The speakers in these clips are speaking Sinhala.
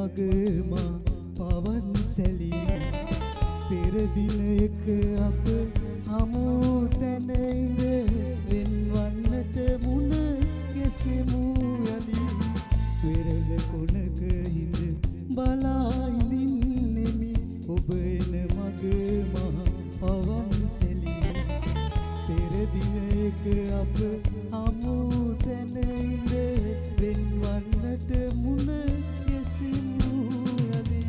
මගමා පවන් සැලී පෙර දිනයක අප හමු තැන ඉඳ වෙන්වන්නට මුණ ගැසෙමු යලි වෙරළ කොනක හිඳ බලා ඉඳින්නෙමි ඔබ එන මගමා පවන් සැලී පෙර දිනයක අප හමු තැන ඉඳ වෙන්වන්නට මුණ ගැසෙමු යලි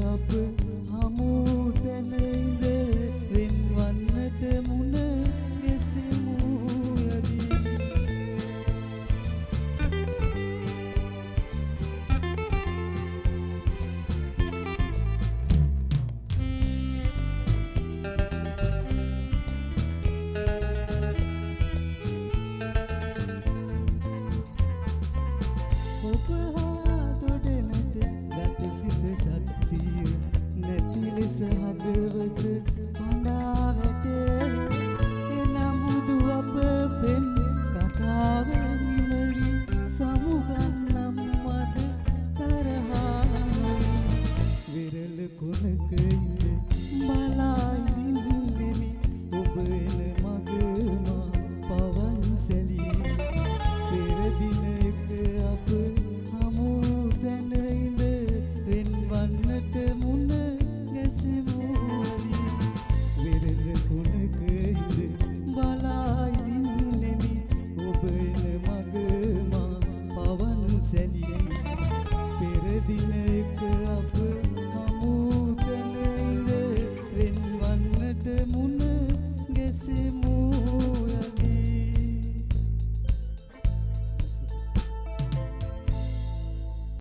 අප හමු තැන ඉඳ වෙන්වන්නට මුණ ගැසෙමු යලි ඔබ හා දොඩනට ගත සිත ශක්තිය නැති ලෙස හදවත හඬා වැටේ එනම් බුදු අප පෙම් කතාව නිමලි සමුගන්නම් මට තරහා වෙරළ කොනක ඉඳ බලා ඉඳින්නෙමි ඔබ එන මගමා පවන් සැලී පෙර දිනයක අප හමු තැන ඉඳ වෙන්වන්නට මුණ ගැසෙමු යලි වෙරළ කොනක ඉඳ බලා ඉඳින්නෙමි ඔබ එන මගමා පවන් සැලී පෙර දිනයක අප හමු තැන ඉඳ වෙන්වන්නට මුණ ගැසෙමු